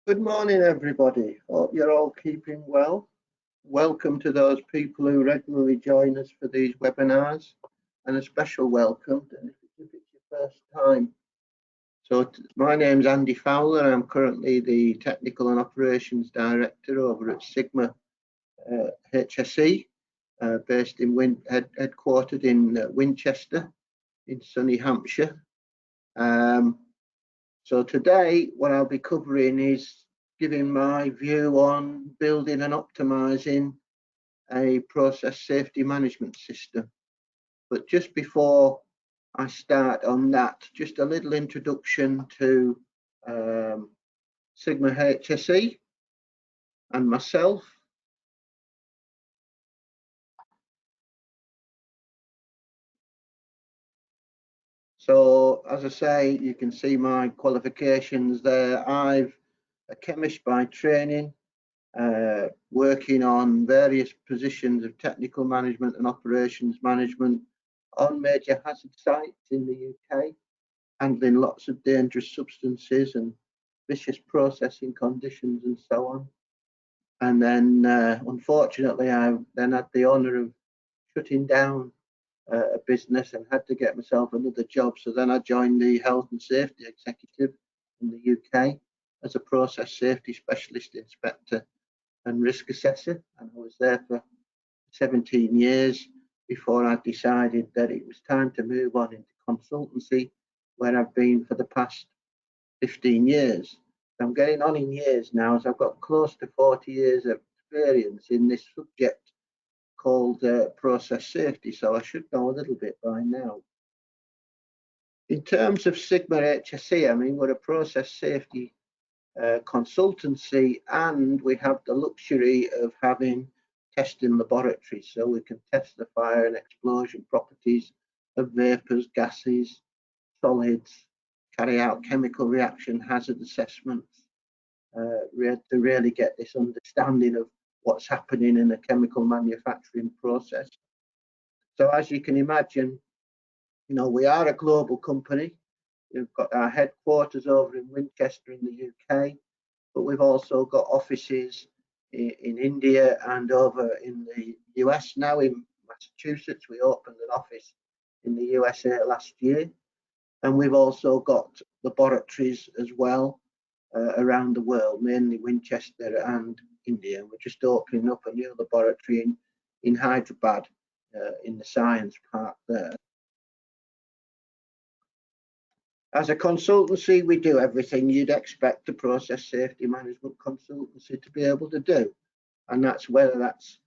Good morning, everybody. Hope you're all keeping well. Welcome to those people who regularly join us for these webinars, and a special welcome if it's your first time. So my name's Andy Fowler. I'm currently the Technical and Operations Director over at Sigma-HSE, based in headquartered in Winchester, in sunny Hampshire. So today, what I'll be covering is giving my view on building and optimizing a process safety management system. But just before I start on that, just a little introduction to Sigma-HSE and myself. So as I say, you can see my qualifications there. I'm a chemist by training, working on various positions of technical management and operations management on major hazard sites in the UK, handling lots of dangerous substances and vicious processing conditions and so on. And then unfortunately, I then had the honour of shutting down a business and had to get myself another job. So then I joined the Health and Safety Executive in the UK as a process safety specialist inspector and risk assessor, and I was there for 17 years before I decided that it was time to move on into consultancy, where I've been for the past 15 years. I'm getting on in years now, as I've got close to 40 years of experience in this subject called process safety, so I should know a little bit by now. In terms of Sigma-HSE, I mean, we're a process safety consultancy, and we have the luxury of having testing laboratories, so we can test the fire and explosion properties of vapors, gases, solids, carry out chemical reaction hazard assessments to really get this understanding of what's happening in a chemical manufacturing process. So as you can imagine, you know, we are a global company. We've got our headquarters over in Winchester in the UK, but we've also got offices in India and over in the US now. In Massachusetts, we opened an office in the USA last year, and we've also got laboratories as well around the world, mainly Winchester and India. We're just opening up a new laboratory in Hyderabad in the science park there. As a consultancy, we do everything you'd expect a process safety management consultancy to be able to do. And that's whether that's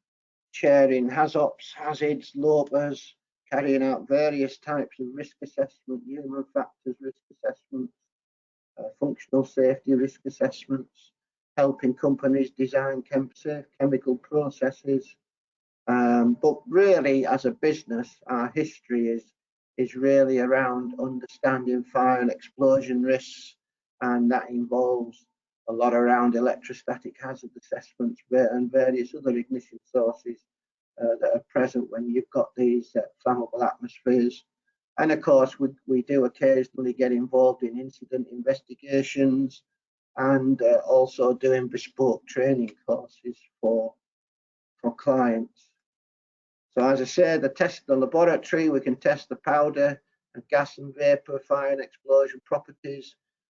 chairing HAZOPs, hazards, LOPAs, carrying out various types of risk assessment, human factors risk assessments, functional safety risk assessments, helping companies design safe chemical processes. But really, as a business, our history is really around understanding fire and explosion risks, and that involves a lot around electrostatic hazard assessments and various other ignition sources that are present when you've got these flammable atmospheres. And of course, we do occasionally get involved in incident investigations and also doing bespoke training courses for clients. So as I said, the laboratory, we can test the powder and gas and vapor, fire and explosion properties.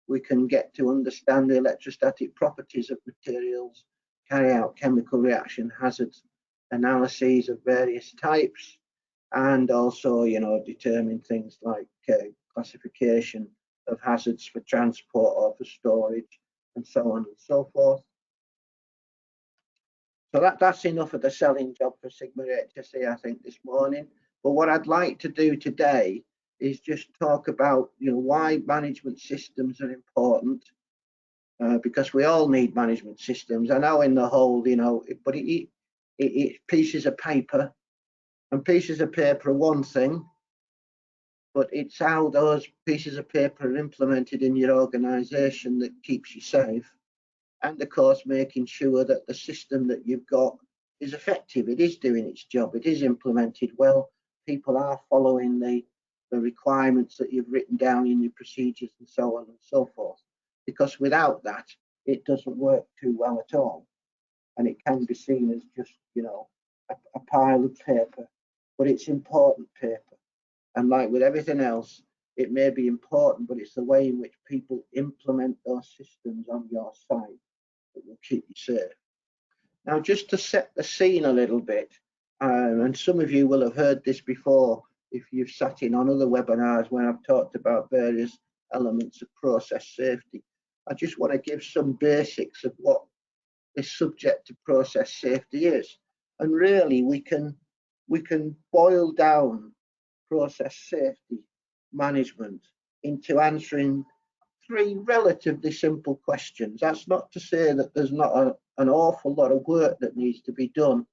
We can get to understand the electrostatic properties of materials, carry out chemical reaction hazards analyses of various types, and also, you know, determine things like classification of hazards for transport or for storage, and so on and so forth. So that's enough of the selling job for Sigma-HSE, I think, this morning. But what I'd like to do today is just talk about, you know, why management systems are important, because we all need management systems. I know in the whole, you know, but it's pieces of paper, and pieces of paper are one thing, but it's how those pieces of paper are implemented in your organisation that keeps you safe. And of course, making sure that the system that you've got is effective, it is doing its job, it is implemented well, people are following the requirements that you've written down in your procedures and so on and so forth. Because without that, it doesn't work too well at all. And it can be seen as just, you know, a pile of paper, but it's important paper. And like with everything else, it may be important, but it's the way in which people implement those systems on your site that will keep you safe. Now, just to set the scene a little bit, and some of you will have heard this before if you've sat in on other webinars when I've talked about various elements of process safety. I just want to give some basics of what this subject of process safety is. And really, we can boil down process safety management into answering three relatively simple questions. That's not to say that there's not an awful lot of work that needs to be done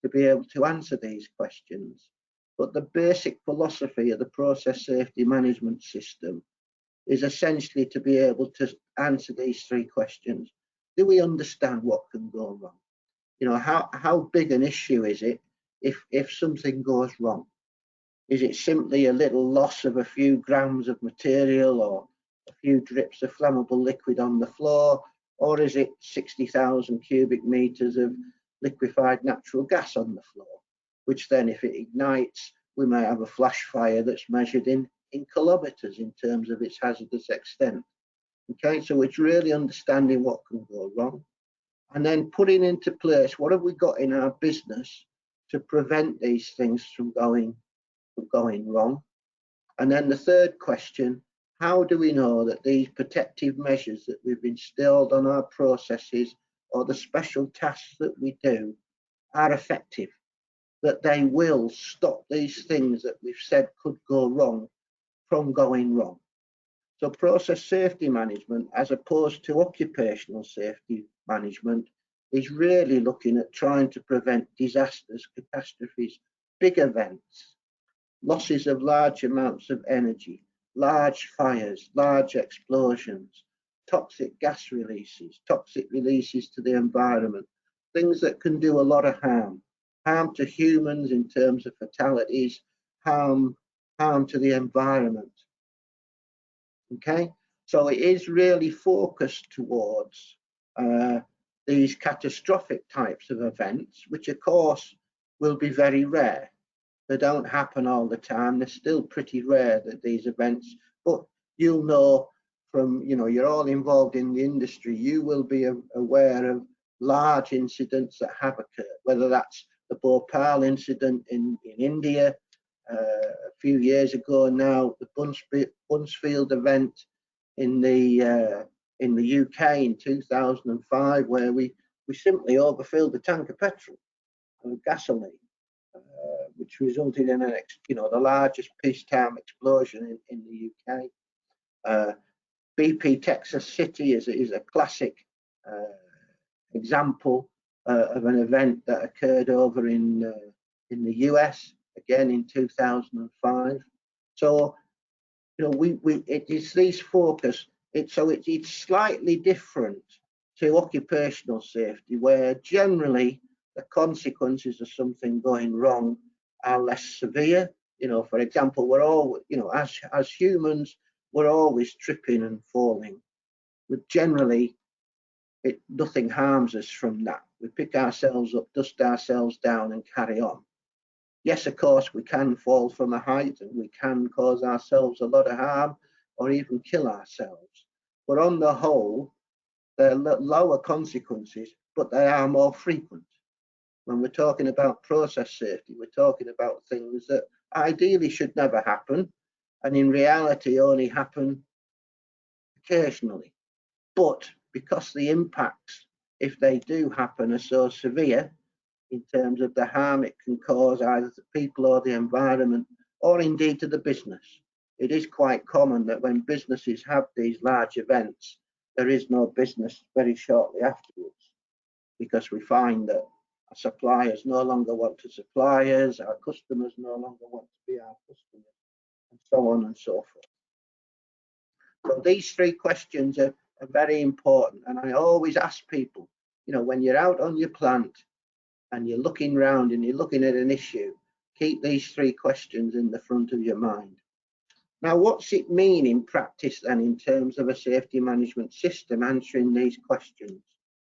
to be able to answer these questions. But the basic philosophy of the process safety management system is essentially to be able to answer these three questions. Do we understand what can go wrong? You know, how big an issue is it if something goes wrong? Is it simply a little loss of a few grams of material or a few drips of flammable liquid on the floor? Or is it 60,000 cubic meters of liquefied natural gas on the floor, which then if it ignites, we may have a flash fire that's measured in kilometers in terms of its hazardous extent. Okay, so it's really understanding what can go wrong and then putting into place what have we got in our business to prevent these things from going wrong. And then the third question, how do we know that these protective measures that we've instilled on our processes or the special tasks that we do are effective, that they will stop these things that we've said could go wrong from going wrong. So process safety management, as opposed to occupational safety management, is really looking at trying to prevent disasters, catastrophes, big events, losses of large amounts of energy, large fires, large explosions, toxic gas releases, toxic releases to the environment, things that can do a lot of harm to humans in terms of fatalities, harm to the environment. Okay, so it is really focused towards these catastrophic types of events, which of course will be very rare. They don't happen all the time. They're still pretty rare, that these events, but you'll know from, you know, you're all involved in the industry, you will be aware of large incidents that have occurred, whether that's the Bhopal incident in India a few years ago now, the Buncefield event in the UK in 2005, where we simply overfilled the tank of petrol and gasoline, which resulted in the largest peacetime explosion in the UK. BP Texas City is a classic example of an event that occurred over in the US, again in 2005. So, you know, it is this focus. It's slightly different to occupational safety, where generally the consequences of something going wrong are less severe. You know, for example, we're all, you know, as humans, we're always tripping and falling. But generally, nothing harms us from that. We pick ourselves up, dust ourselves down, and carry on. Yes, of course, we can fall from a height and we can cause ourselves a lot of harm or even kill ourselves. But on the whole, they're lower consequences, but they are more frequent. When we're talking about process safety, we're talking about things that ideally should never happen, and in reality only happen occasionally. But because the impacts, if they do happen, are so severe in terms of the harm it can cause either to people or the environment, or indeed to the business, it is quite common that when businesses have these large events, there is no business very shortly afterwards, because we find that our suppliers no longer want to supply us, our customers no longer want to be our customers, and so on and so forth. So these three questions are very important, and I always ask people, you know, when you're out on your plant and you're looking around and you're looking at an issue, keep these three questions in the front of your mind. Now, what's it mean in practice then in terms of a safety management system answering these questions?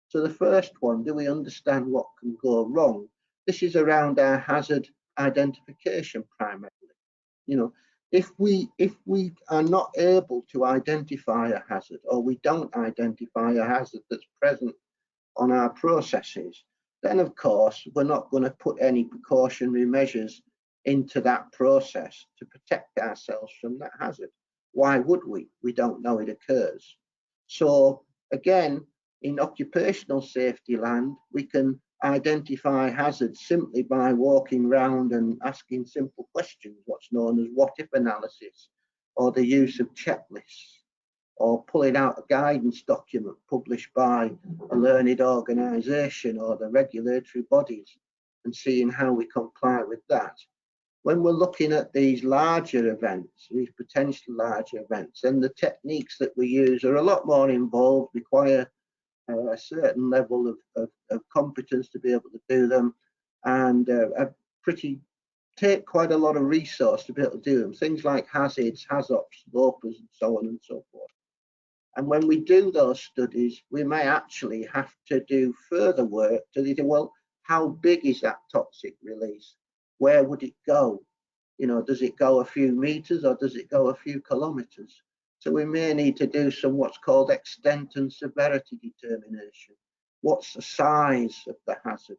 So the first one, do we understand what can go wrong? This is around our hazard identification primarily. You know, if we are not able to identify a hazard, or we don't identify a hazard that's present on our processes, then of course we're not going to put any precautionary measures into that process to protect ourselves from that hazard. Why would we? We don't know it occurs. So again, in occupational safety land, we can identify hazards simply by walking around and asking simple questions, what's known as what if analysis, or the use of checklists, or pulling out a guidance document published by a learned organisation or the regulatory bodies and seeing how we comply with that. When we're looking at these larger events, these potential larger events, then the techniques that we use are a lot more involved, require a certain level of competence to be able to do them, and take quite a lot of resource to be able to do them. Things like hazards, HAZOPs, LOPAs, and so on and so forth. And when we do those studies, we may actually have to do further work to say, well, how big is that toxic release? Where would it go? You know, does it go a few meters or does it go a few kilometers? So we may need to do some what's called extent and severity determination. What's the size of the hazard?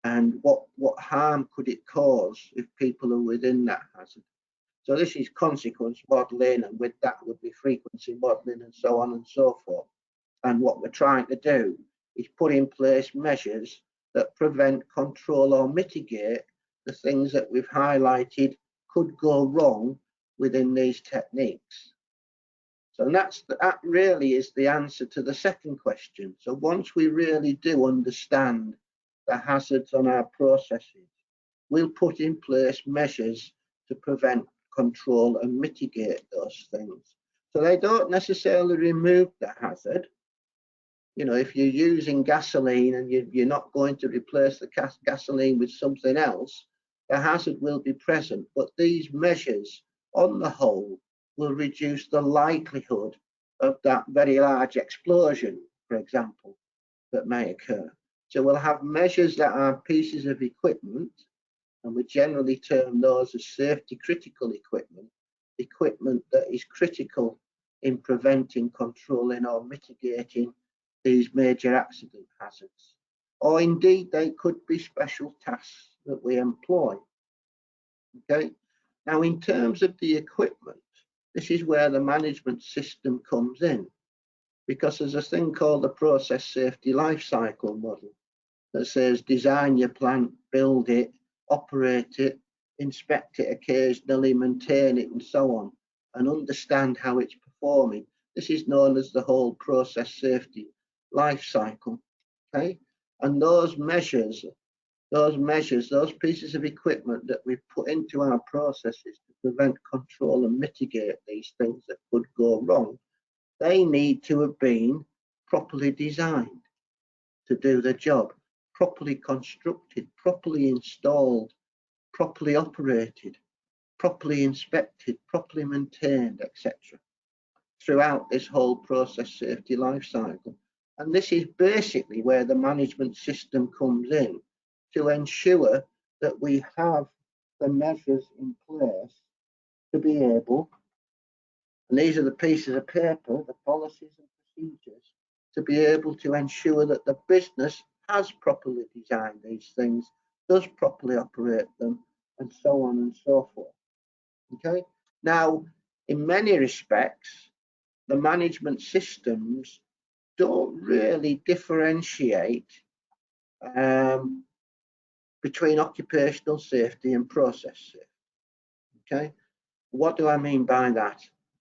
And what harm could it cause if people are within that hazard? So this is consequence modelling, and with that would be frequency modelling and so on and so forth. And what we're trying to do is put in place measures that prevent, control or mitigate the things that we've highlighted could go wrong within these techniques. So that really is the answer to the second question. So once we really do understand the hazards on our processes, we'll put in place measures to prevent, control and mitigate those things. So they don't necessarily remove the hazard. You know, if you're using gasoline and you're not going to replace the gasoline with something else, the hazard will be present. But these measures on the whole will reduce the likelihood of that very large explosion, for example, that may occur. So we'll have measures that are pieces of equipment, and we generally term those as safety critical equipment, equipment that is critical in preventing, controlling or mitigating these major accident hazards. Or indeed they could be special tasks that we employ. Okay. Now in terms of the equipment, this is where the management system comes in, because there's a thing called the process safety life cycle model that says design your plant, build it, operate it, inspect it occasionally, maintain it and so on, and understand how it's performing. This is known as the whole process safety life cycle. Okay, and those measures, those pieces of equipment that we put into our processes to prevent, control and mitigate these things that could go wrong, they need to have been properly designed to do the job, properly constructed, properly installed, properly operated, properly inspected, properly maintained, etc. throughout this whole process safety life cycle. And this is basically where the management system comes in, to ensure that we have the measures in place to be able, and these are the pieces of paper, the policies and procedures, to be able to ensure that the business has properly designed these things, does properly operate them, and so on and so forth. Okay. Now, in many respects, the management systems don't really differentiate between occupational safety and process safety. Okay. What do I mean by that?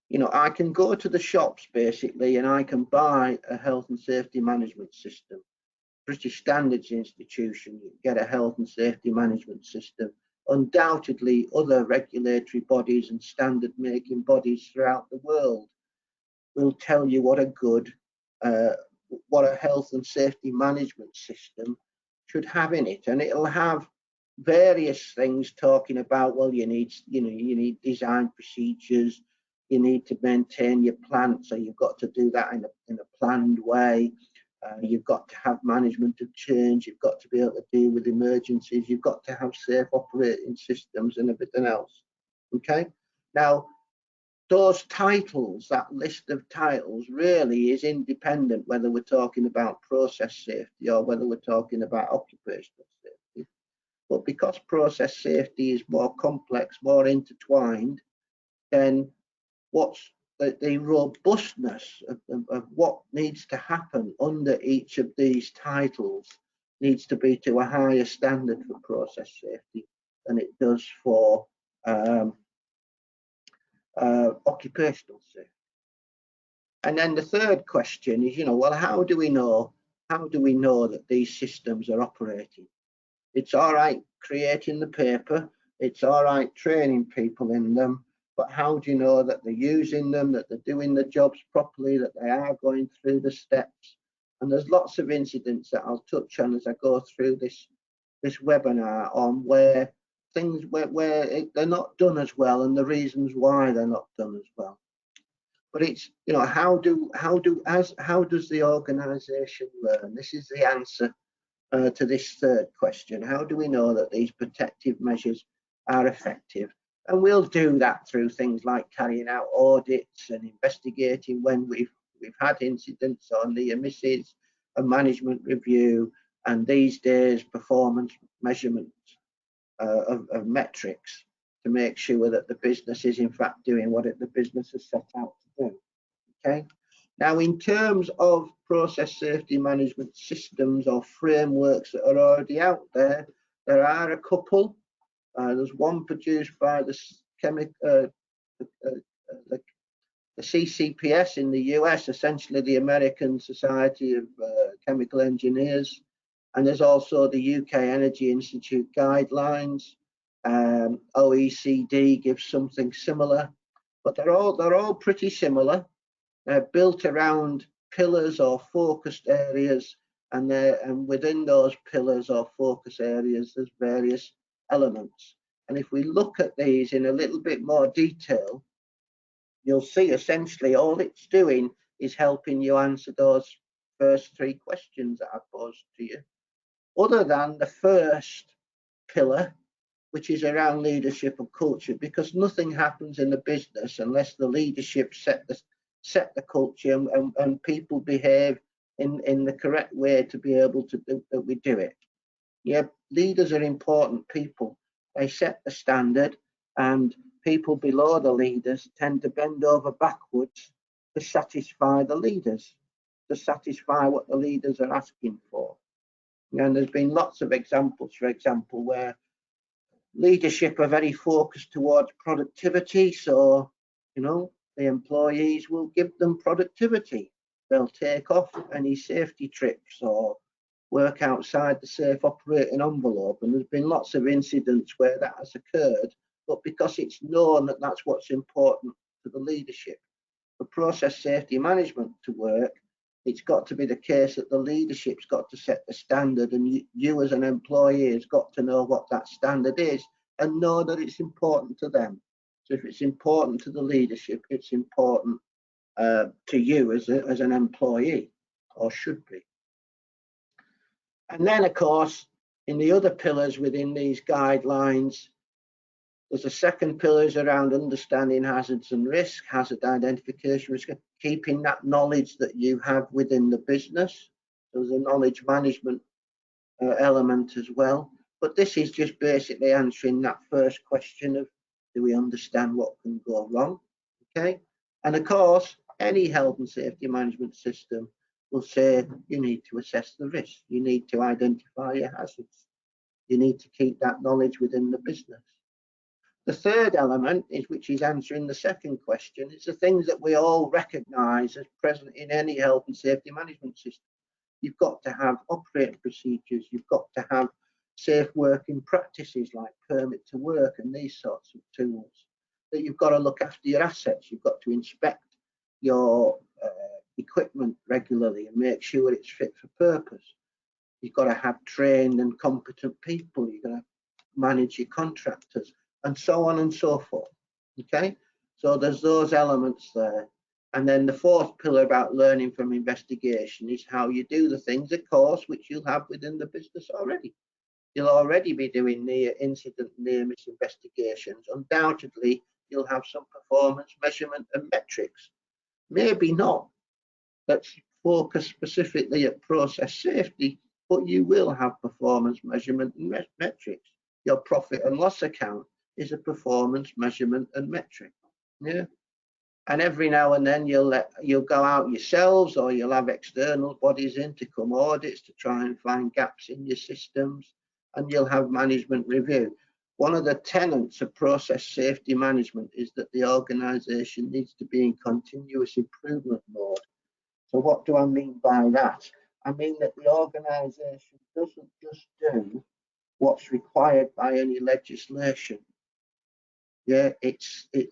You know, I can go to the shops basically and I can buy a health and safety management system. British Standards Institution, you get a health and safety management system. Undoubtedly, other regulatory bodies and standard making bodies throughout the world will tell you what a health and safety management system should have in it, and it'll have various things talking about, well, you need design procedures, you need to maintain your plant, so you've got to do that in a planned way. You've got to have management of change, you've got to be able to deal with emergencies, you've got to have safe operating systems and everything else. Okay, now those titles, that list of titles, really is independent whether we're talking about process safety or whether we're talking about occupational safety. But because process safety is more complex, more intertwined, then what's the robustness of what needs to happen under each of these titles needs to be to a higher standard for process safety than it does for occupational safety. And then the third question is, well, how do we know that these systems are operating? It's all right creating the paper, it's all right training people in them, but how do you know that they're using them, that they're doing the jobs properly, that they are going through the steps? And there's lots of incidents that I'll touch on as I go through this webinar on where things where they're not done as well and the reasons why they're not done as well. But it's, how does the organization learn? This is the answer to this third question. How do we know that these protective measures are effective? And we'll do that through things like carrying out audits and investigating when we've had incidents or near misses, a management review, and these days performance measurements of metrics to make sure that the business is in fact doing what the business has set out to do. Okay. Now, in terms of process safety management systems or frameworks that are already out there, there are a couple. There's one produced by the CCPS in the US, essentially the American Society of Chemical Engineers, and there's also the UK Energy Institute guidelines. OECD gives something similar, but they're all pretty similar. They're built around pillars or focused areas, and within those pillars or focus areas, there's various elements. And if we look at these in a little bit more detail, you'll see essentially all it's doing is helping you answer those first three questions that I posed to you, other than the first pillar, which is around leadership and culture, because nothing happens in the business unless the leadership set the culture and people behave in the correct way to be able to do it. Yeah, leaders are important people. They set the standard, and people below the leaders tend to bend over backwards to satisfy the leaders, to satisfy what the leaders are asking for. And there's been lots of examples, for example, where leadership are very focused towards productivity. So, the employees will give them productivity. They'll take off any safety trips or work outside the safe operating envelope. And there's been lots of incidents where that has occurred, but because it's known that that's what's important to the leadership. For process safety management to work, it's got to be the case that the leadership's got to set the standard, and you as an employee has got to know what that standard is and know that it's important to them. So if it's important to the leadership, it's important to you as an employee, or should be. And then, of course, in the other pillars within these guidelines, there's a second pillar around understanding hazards and risk, hazard identification, risk, keeping that knowledge that you have within the business. There's a knowledge management element as well. But this is just basically answering that first question of, do we understand what can go wrong? Okay. And of course, any health and safety management system will say you need to assess the risk. You need to identify your hazards. You need to keep that knowledge within the business. The third element, which is answering the second question, is the things that we all recognise as present in any health and safety management system. You've got to have operating procedures, you've got to have safe working practices like permit to work and these sorts of tools. That you've got to look after your assets, you've got to inspect your equipment regularly and make sure it's fit for purpose. You've got to have trained and competent people, you've got to manage your contractors, and so on and so forth. Okay, so there's those elements there. And then the fourth pillar about learning from investigation is how you do the things, of course, which you'll have within the business already. You'll already be doing near incident, near miss investigations. Undoubtedly, you'll have some performance measurement and metrics. Maybe not that's focused specifically at process safety, but you will have performance measurement and metrics. Your profit and loss account is a performance measurement and metric. Yeah. And every now and then you'll go out yourselves, or you'll have external bodies in to come audits to try and find gaps in your systems, and you'll have management review. One of the tenets of process safety management is that the organisation needs to be in continuous improvement mode. So what do I mean by that? I mean that the organisation doesn't just do what's required by any legislation. Yeah, it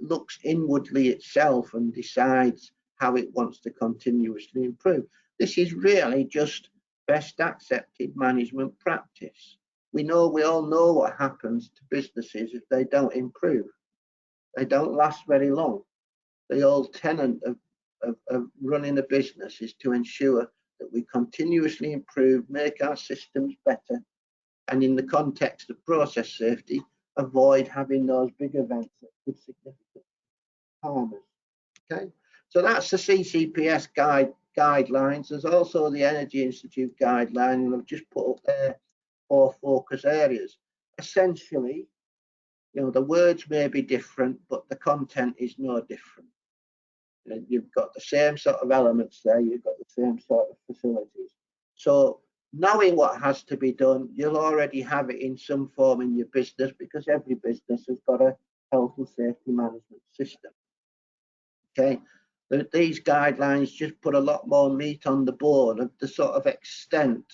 looks inwardly itself and decides how it wants to continuously improve. This is really just best accepted management practice. We all know what happens to businesses if they don't improve. They don't last very long. The old tenet of running a business is to ensure that we continuously improve, make our systems better, and in the context of process safety, avoid having those big events that could significantly harm us. Okay, so that's the CCPS guidelines. There's also the Energy Institute guideline, and I've just put up there 4 focus areas. Essentially, the words may be different, but the content is no different. You've got the same sort of elements there, you've got the same sort of facilities. So knowing what has to be done, you'll already have it in some form in your business, because every business has got a health and safety management system. Okay, these guidelines just put a lot more meat on the bone of the sort of extent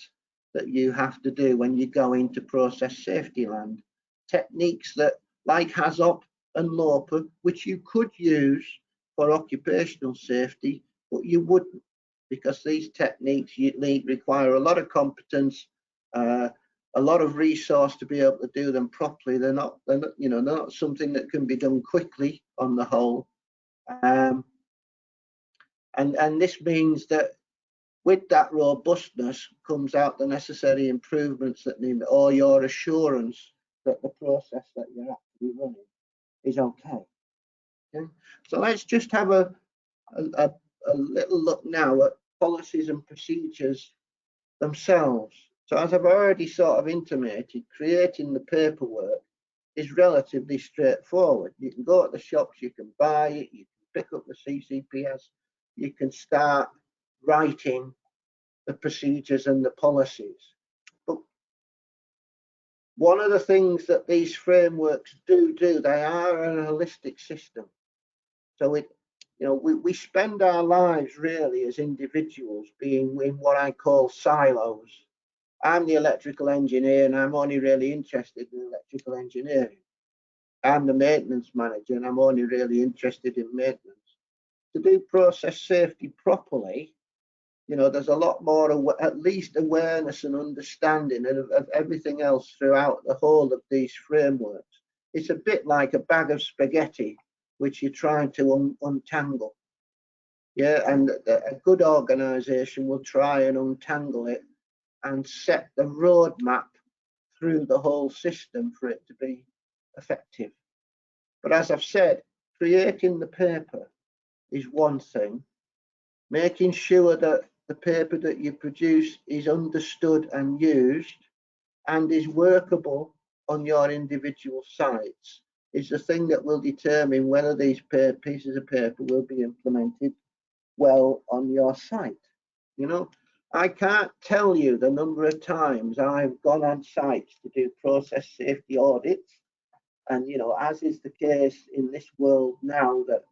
that you have to do when you go into process safety land. Techniques that, like HAZOP and LOPA, which you could use for occupational safety, but you wouldn't, because these techniques require a lot of competence, a lot of resource to be able to do them properly. They're not something that can be done quickly on the whole. And this means that with that robustness comes out the necessary improvements that need, or your assurance that the process that you're actually running is okay. Okay? So let's just have a little look now at policies and procedures themselves. So as I've already sort of intimated, creating the paperwork is relatively straightforward. You can go to the shops, you can buy it, you can pick up the CCPS, you can start writing the procedures and the policies. But one of the things that these frameworks do, they are a holistic system. So we spend our lives really as individuals being in what I call silos. I'm the electrical engineer and I'm only really interested in electrical engineering. I'm the maintenance manager and I'm only really interested in maintenance. To do process safety properly, there's a lot more, at least awareness and understanding of everything else throughout the whole of these frameworks. It's a bit like a bag of spaghetti, which you're trying to untangle. Yeah, and a good organisation will try and untangle it and set the roadmap through the whole system for it to be effective. But as I've said, creating the paper is one thing. Making sure that the paper that you produce is understood and used and is workable on your individual sites is the thing that will determine whether these pieces of paper will be implemented well on your site. I can't tell you the number of times I've gone on sites to do process safety audits, and as is the case in this world now, that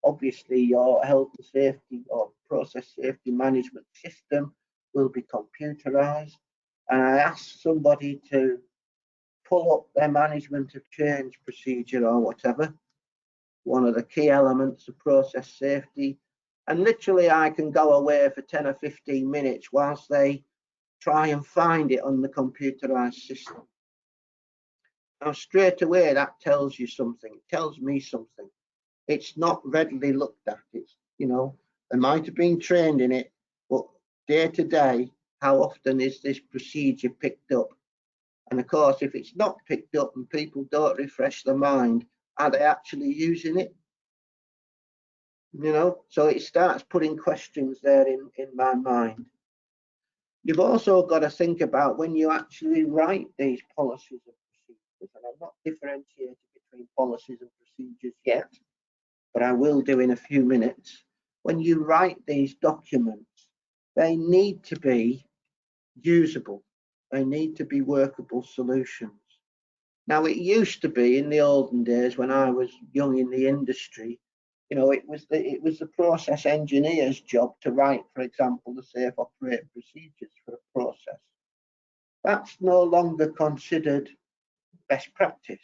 obviously your health and safety or process safety management system will be computerized, and I ask somebody to pull up their management of change procedure or whatever, one of the key elements of process safety, and literally I can go away for 10 or 15 minutes whilst they try and find it on the computerized system. Now, straight away, that tells you something. It tells me something. It's not readily looked at. It's, you know, I might have been trained in it, but day to day, how often is this procedure picked up? And of course, if it's not picked up and people don't refresh their mind, are they actually using it? You know, so it starts putting questions there in my mind. You've also got to think about when you actually write these policies and procedures, and I'm not differentiating between policies and procedures yet, but I will do in a few minutes. When you write these documents, they need to be usable. They need to be workable solutions. Now, it used to be in the olden days when I was young in the industry, you know, it was the process engineer's job to write, for example, the safe operating procedures for a process. That's no longer considered best practice.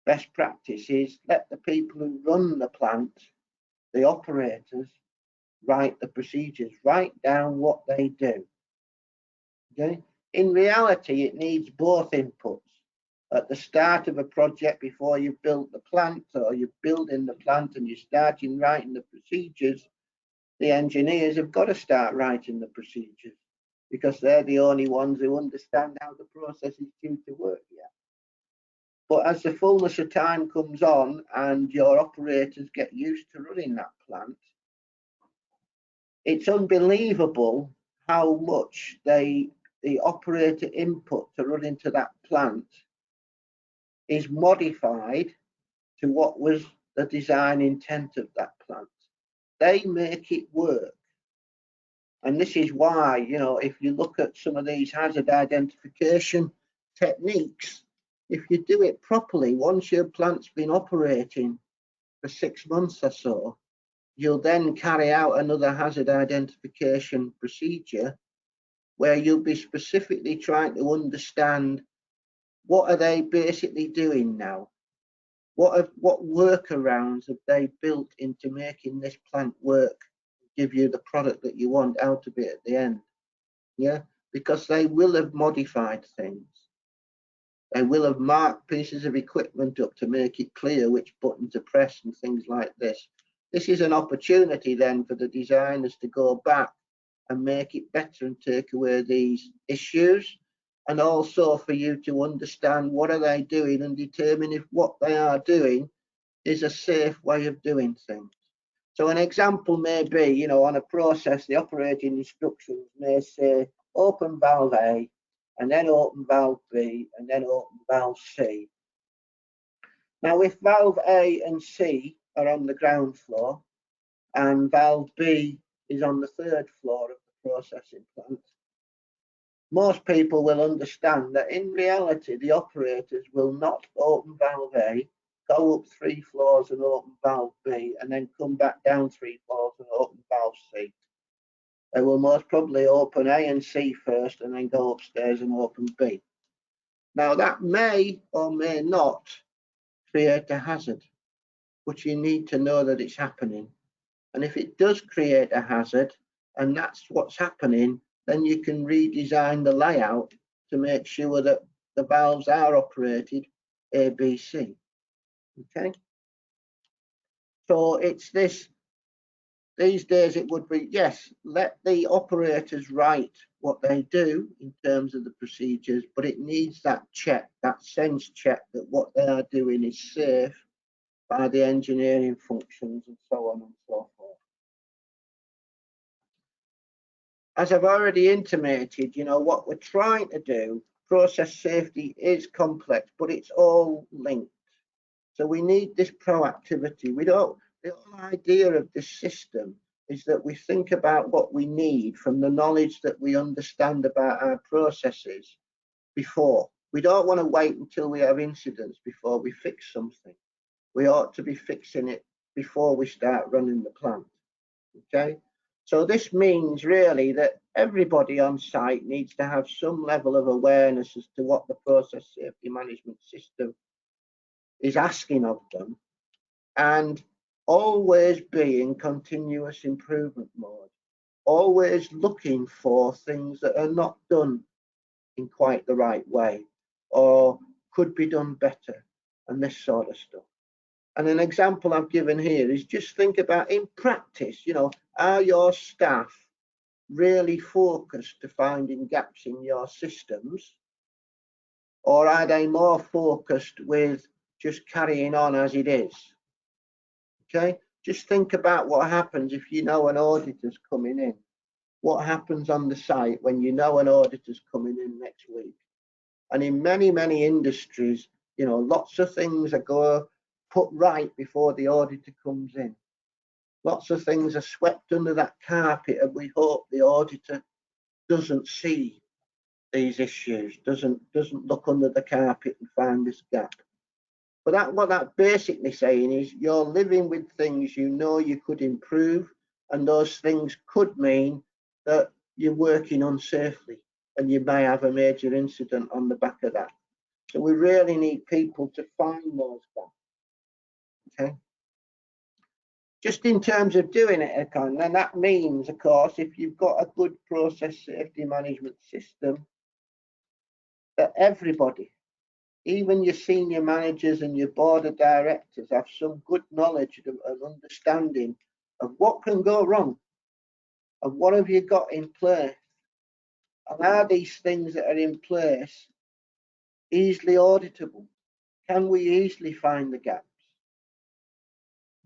Best practice is let the people who run the plant, the operators, write the procedures, write down what they do. Okay? In reality, it needs both inputs. At the start of a project, before you've built the plant or you're building the plant and you're starting writing the procedures, the engineers have got to start writing the procedures because they're the only ones who understand how the process is due to work yet. But as the fullness of time comes on and your operators get used to running that plant, it's unbelievable how much the operator input to run into that plant is modified to what was the design intent of that plant. They make it work. And this is why, you know, if you look at some of these hazard identification techniques, if you do it properly, once your plant's been operating for 6 months or so, you'll then carry out another hazard identification procedure where you'll be specifically trying to understand what are they basically doing now? What workarounds have they built into making this plant work, give you the product that you want out of it at the end? Yeah, because they will have modified things. They will have marked pieces of equipment up to make it clear which button to press and things like this. This is an opportunity then for the designers to go back and make it better and take away these issues, and also for you to understand what are they doing and determine if what they are doing is a safe way of doing things. So an example may be, you know, on a process, the operating instructions may say open valve A, and then open valve B, and then open valve C. Now, if valve A and C are on the ground floor, and valve B is on the 3rd floor of the processing plant, most people will understand that in reality, the operators will not open valve A, go up 3 floors and open valve B, and then come back down 3 floors and open valve C. They will most probably open A and C first and then go upstairs and open B. Now, that may or may not create a hazard, but you need to know that it's happening. And if it does create a hazard, and that's what's happening, then you can redesign the layout to make sure that the valves are operated A, B, C. Okay? So it's this, these days it would be, yes, let the operators write what they do in terms of the procedures, but it needs that check, that sense check that what they are doing is safe by the engineering functions and so on and so forth. As I've already intimated, you know, what we're trying to do, process safety is complex, but it's all linked. So we need this proactivity. The whole idea of this system is that we think about what we need from the knowledge that we understand about our processes before. We don't want to wait until we have incidents before we fix something. We ought to be fixing it before we start running the plant. Okay? So this means really that everybody on site needs to have some level of awareness as to what the process safety management system is asking of them, and always be in continuous improvement mode, always looking for things that are not done in quite the right way, or could be done better, and this sort of stuff. And an example I've given here is just think about in practice, you know, are your staff really focused to finding gaps in your systems, or are they more focused with just carrying on as it is? Okay, just think about what happens if you know an auditor's coming in. What happens on the site when you know an auditor's coming in next week? And in many, many industries, you know, lots of things are put right before the auditor comes in. Lots of things are swept under that carpet, and we hope the auditor doesn't see these issues, doesn't look under the carpet and find this gap. But what that's basically saying is you're living with things you know you could improve, and those things could mean that you're working unsafely and you may have a major incident on the back of that. So we really need people to find those gaps. Okay. Just in terms of doing it, and that means, of course, if you've got a good process safety management system, that everybody, even your senior managers and your board of directors, have some good knowledge and understanding of what can go wrong and what have you got in place, and are these things that are in place easily auditable? Can we easily find the gaps?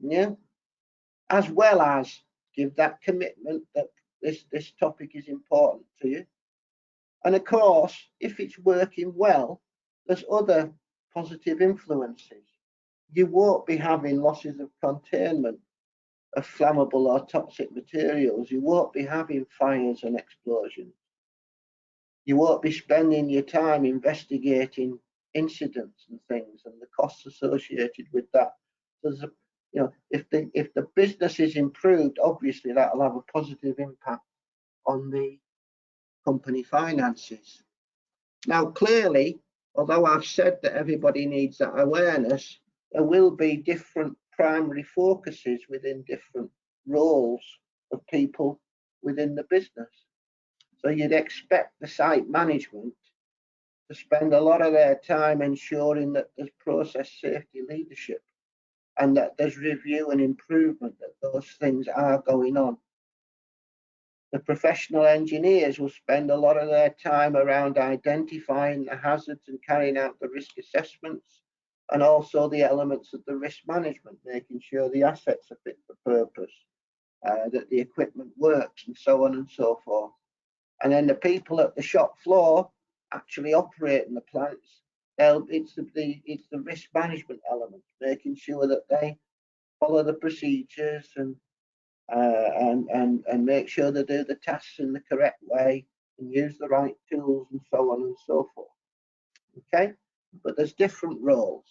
Yeah, as well as give that commitment that this topic is important to you. And of course, if it's working well, there's other positive influences. You won't be having losses of containment of flammable or toxic materials. You won't be having fires and explosions. You won't be spending your time investigating incidents and things and the costs associated with that. There's a, you know, if the business is improved, obviously that'll have a positive impact on the company finances. Now, clearly, although I've said that everybody needs that awareness, there will be different primary focuses within different roles of people within the business. So you'd expect the site management to spend a lot of their time ensuring that there's process safety leadership and that there's review and improvement, that those things are going on. The professional engineers will spend a lot of their time around identifying the hazards and carrying out the risk assessments, and also the elements of the risk management, making sure the assets are fit for purpose, that the equipment works, and so on and so forth. And then the people at the shop floor actually operating the plants, it's the risk management element, making sure that they follow the procedures and make sure they do the tasks in the correct way and use the right tools and so on and so forth. Okay, but there's different roles.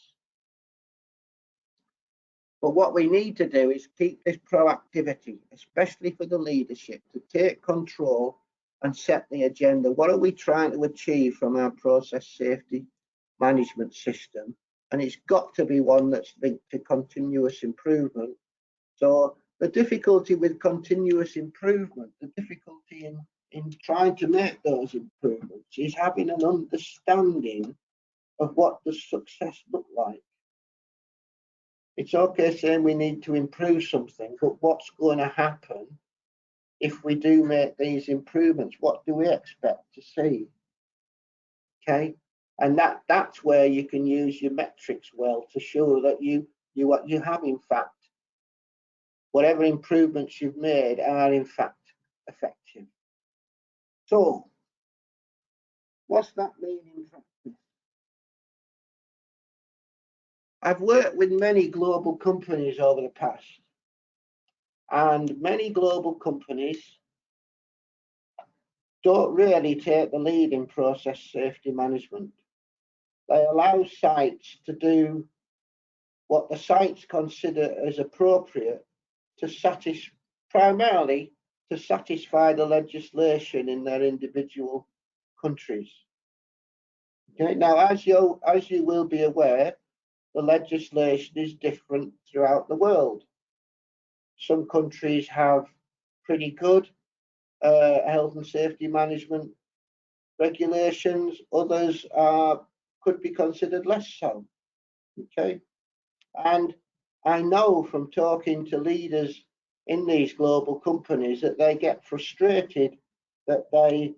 But what we need to do is keep this proactivity, especially for the leadership, to take control and set the agenda. What are we trying to achieve from our process safety management system? And it's got to be one that's linked to continuous improvement. So the difficulty with continuous improvement, the difficulty in trying to make those improvements is having an understanding of what does success look like. It's okay saying we need to improve something, but what's going to happen if we do make these improvements? What do we expect to see? Okay, and that's where you can use your metrics well to show that you have in fact, whatever improvements you've made are in fact effective. So, what's that mean in practice? I've worked with many global companies over the past, and many global companies don't really take the lead in process safety management. They allow sites to do what the sites consider as appropriate to primarily to satisfy the legislation in their individual countries. Okay, now as you will be aware, the legislation is different throughout the world. Some countries have pretty good health and safety management regulations. Others are could be considered less so. Okay, and I know from talking to leaders in these global companies that they get frustrated that they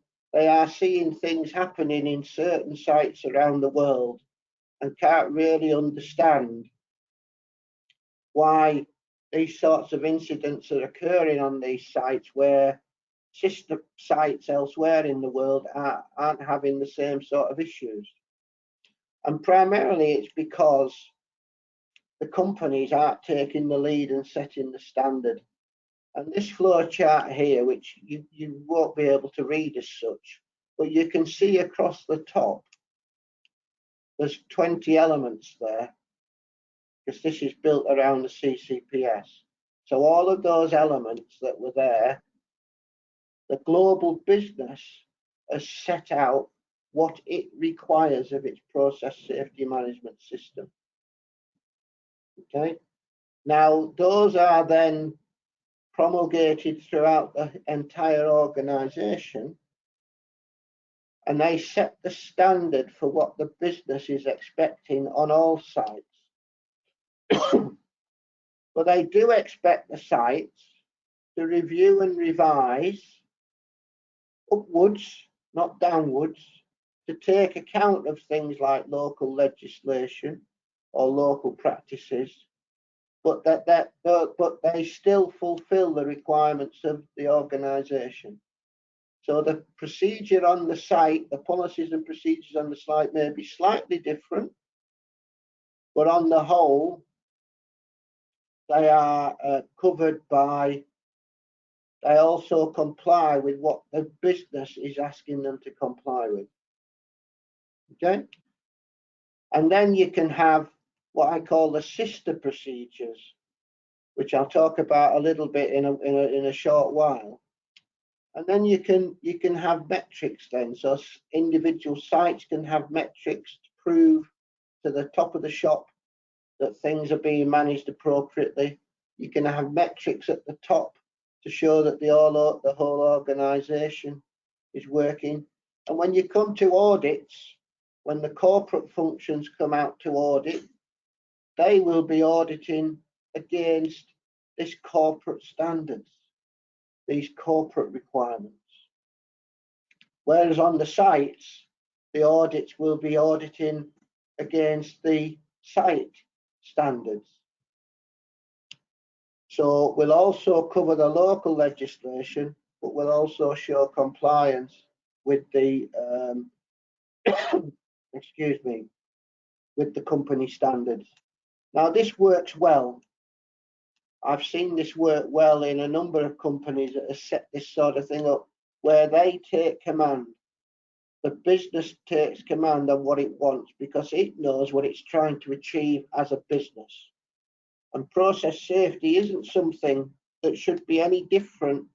are seeing things happening in certain sites around the world and can't really understand why these sorts of incidents are occurring on these sites where sister sites elsewhere in the world aren't having the same sort of issues. And primarily it's because the companies aren't taking the lead and setting the standard. And this flow chart here, which you won't be able to read as such, but you can see across the top, there's 20 elements there, because this is built around the CCPS. So all of those elements that were there, the global business has set out what it requires of its process safety management system. Okay, now those are then promulgated throughout the entire organization, and they set the standard for what the business is expecting on all sites. But they do expect the sites to review and revise upwards, not downwards, to take account of things like local legislation or local practices, but but they still fulfill the requirements of the organisation. So the procedure on the site, the policies and procedures on the site may be slightly different, but on the whole, they are covered by, they also comply with what the business is asking them to comply with. Okay? And then you can have what I call the sister procedures, which I'll talk about a little bit in a short while. And then you can have metrics then. So individual sites can have metrics to prove to the top of the shop that things are being managed appropriately. You can have metrics at the top to show that the whole organisation is working. And when you come to audits, when the corporate functions come out to audit, they will be auditing against this corporate standards, these corporate requirements. Whereas on the sites, the audits will be auditing against the site standards. So we'll also cover the local legislation, but we'll also show compliance with the excuse me, with the company standards. Now this works well. I've seen this work well in a number of companies that have set this sort of thing up, where they take command. The business takes command on what it wants because it knows what it's trying to achieve as a business. And process safety isn't something that should be any different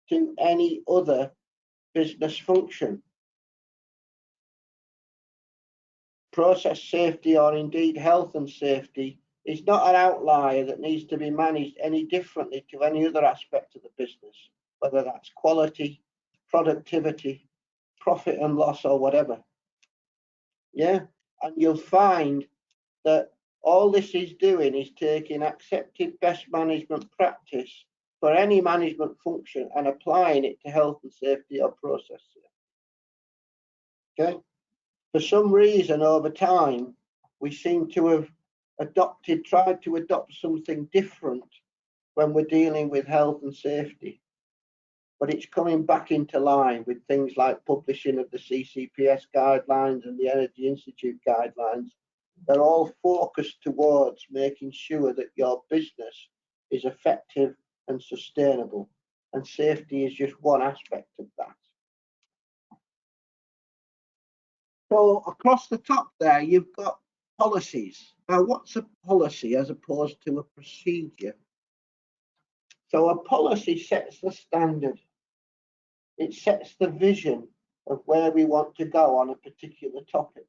to any other business function. Process safety, or indeed health and safety, is not an outlier that needs to be managed any differently to any other aspect of the business, whether that's quality, productivity, profit and loss, or whatever. Yeah, and you'll find that all this is doing is taking accepted best management practice for any management function and applying it to health and safety or process safety. Okay. For some reason over time, we seem to have tried to adopt something different when we're dealing with health and safety. But it's coming back into line with things like publishing of the CCPS guidelines and the Energy Institute guidelines. They're all focused towards making sure that your business is effective and sustainable. And safety is just one aspect of that. So across the top there, you've got policies. Now, what's a policy as opposed to a procedure? So a policy sets the standard. It sets the vision of where we want to go on a particular topic.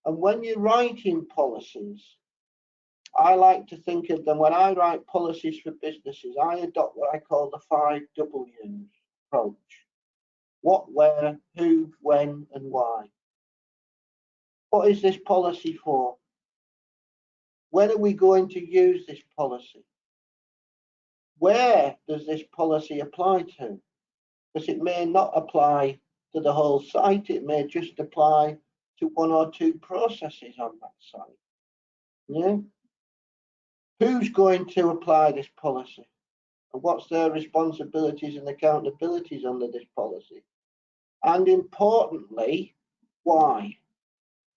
And when you're writing policies, I like to think of them, when I write policies for businesses, I adopt what I call the 5 W's approach. What, where, who, when, and why. What is this policy for? When are we going to use this policy? Where does this policy apply to? Because it may not apply to the whole site, it may just apply to one or two processes on that site. Yeah? Who's going to apply this policy? And what's their responsibilities and accountabilities under this policy? And importantly, why?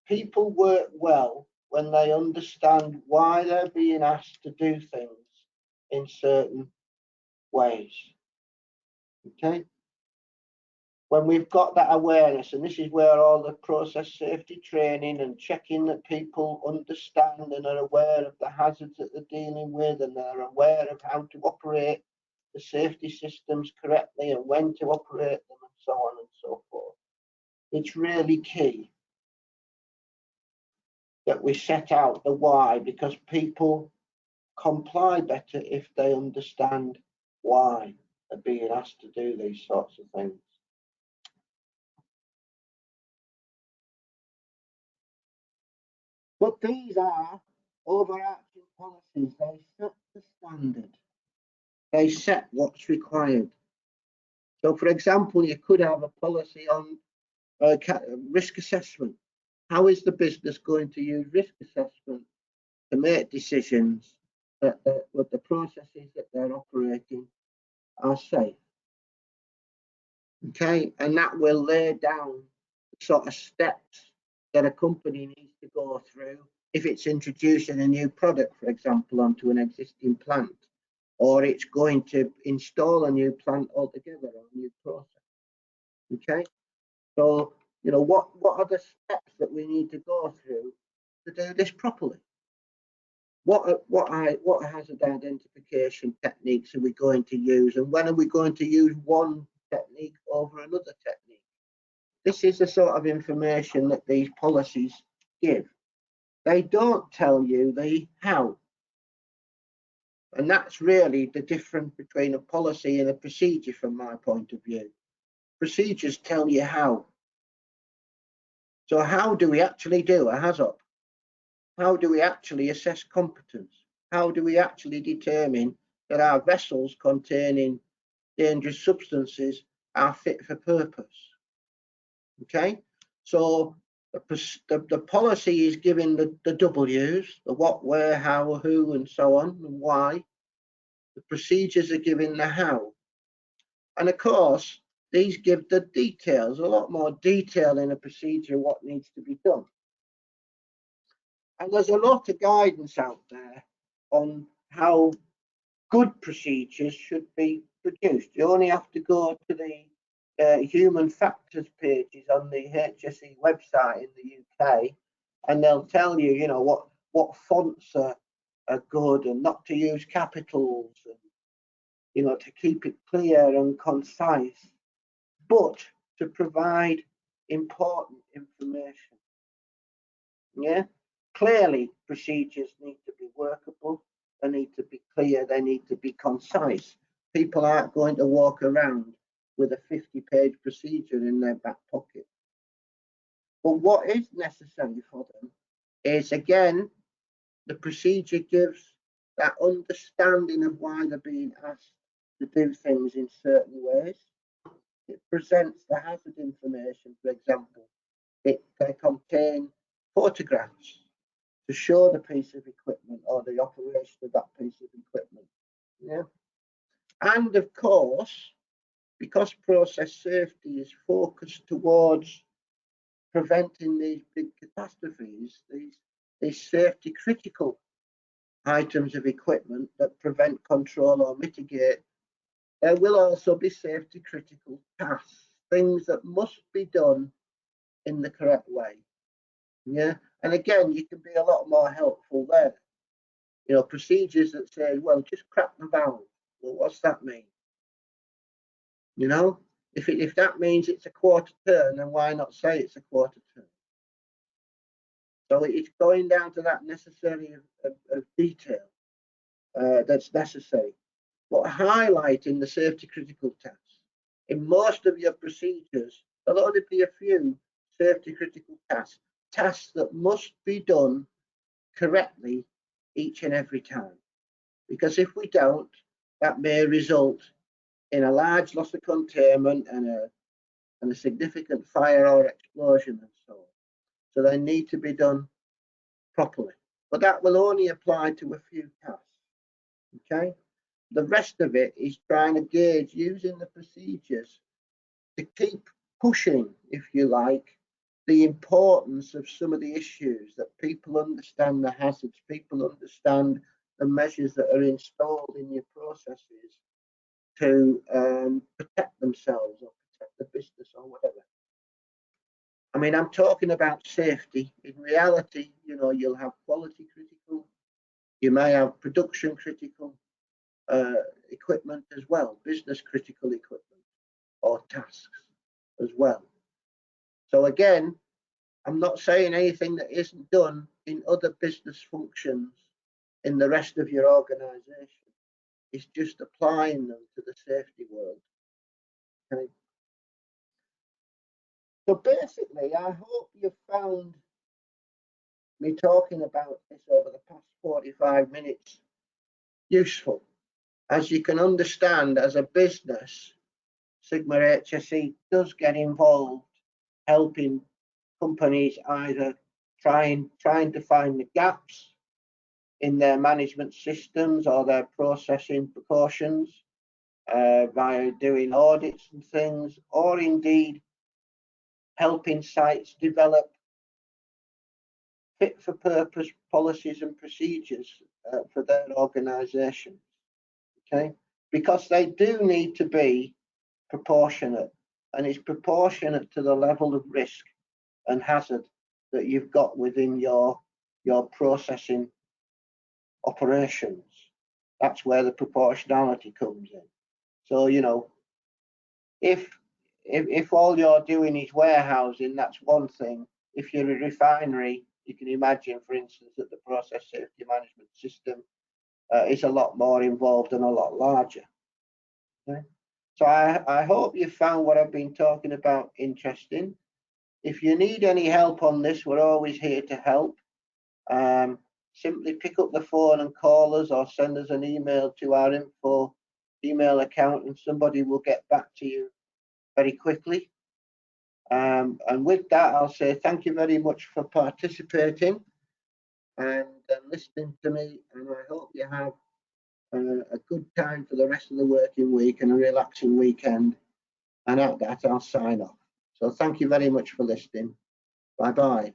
People work well when they understand why they're being asked to do things in certain ways. Okay? When we've got that awareness, and this is where all the process safety training and checking that people understand and are aware of the hazards that they're dealing with, and they're aware of how to operate the safety systems correctly and when to operate them and so on and so forth. It's really key that we set out the why, because people comply better if they understand why they're being asked to do these sorts of things. But these are overarching policies. They set the standard. They set what's required. So, for example, you could have a policy on risk assessment. How is the business going to use risk assessment to make decisions that the processes that they're operating are safe? Okay, and that will lay down the sort of steps that a company needs to go through if it's introducing a new product, for example, onto an existing plant, or it's going to install a new plant altogether or a new process. Okay, so you know what are the steps that we need to go through to do this properly? What hazard identification techniques are we going to use, and when are we going to use one technique over another technique? This is the sort of information that these policies give. They don't tell you the how. And that's really the difference between a policy and a procedure from my point of view. Procedures tell you how. So how do we actually do a HAZOP? How do we actually assess competence? How do we actually determine that our vessels containing dangerous substances are fit for purpose? Okay, so the policy is giving the W's, the what, where, how, who, and so on, and why. The procedures are giving the how. And of course, these give the details, a lot more detail in a procedure what needs to be done. And there's a lot of guidance out there on how good procedures should be produced. You only have to go to the human factors pages on the HSE website in the UK, and they'll tell you, you know, what fonts are good, and not to use capitals, and you know, to keep it clear and concise, but to provide important information. Yeah, clearly procedures need to be workable, they need to be clear, they need to be concise. People aren't going to walk around with a 50-page procedure in their back pocket. But what is necessary for them is, again, the procedure gives that understanding of why they're being asked to do things in certain ways. It presents the hazard information, for example. They contain photographs to show the piece of equipment or the operation of that piece of equipment. Yeah. And of course, because process safety is focused towards preventing these big catastrophes, these safety critical items of equipment that prevent, control, or mitigate, there will also be safety critical tasks, things that must be done in the correct way. Yeah, and again, you can be a lot more helpful there. You know, procedures that say, well, just crack the valve. Well, what's that mean? You know, if that means it's a quarter turn, then why not say it's a quarter turn? So it's going down to that necessary of detail that's necessary. But highlighting the safety critical tasks. In most of your procedures, there'll only be a few safety critical tasks. tasks that must be done correctly each and every time. Because if we don't, that may result in a large loss of containment and a significant fire or explosion and so on. So they need to be done properly. But that will only apply to a few tasks. Okay? The rest of it is trying to gauge using the procedures to keep pushing, if you like, the importance of some of the issues, that people understand the hazards, people understand the measures that are installed in your processes to protect themselves or protect the business or whatever. I mean, I'm talking about safety. In reality, you know, you'll have quality critical, you may have production critical equipment as well, business critical equipment or tasks as well. So again, I'm not saying anything that isn't done in other business functions in the rest of your organization. It's just applying them to the safety world. Okay. So basically, I hope you've found me talking about this over the past 45 minutes useful. As you can understand, as a business, Sigma-HSE does get involved helping companies either trying to find the gaps in their management systems or their processing precautions by doing audits and things, or indeed helping sites develop fit for purpose policies and procedures for their organizations. Okay, because they do need to be proportionate, and it's proportionate to the level of risk and hazard that you've got within your processing operations. That's where the proportionality comes in. So, you know, if all you're doing is warehousing, that's one thing. If you're a refinery, you can imagine, for instance, that the process safety management system is a lot more involved and a lot larger. Okay? So I hope you found what I've been talking about interesting. If you need any help on this, we're always here to help. Simply pick up the phone and call us, or send us an email to our info email account, and somebody will get back to you very quickly. And with that, I'll say thank you very much for participating and listening to me, and I hope you have a good time for the rest of the working week and a relaxing weekend. And at that, I'll sign off. So thank you very much for listening. Bye-bye.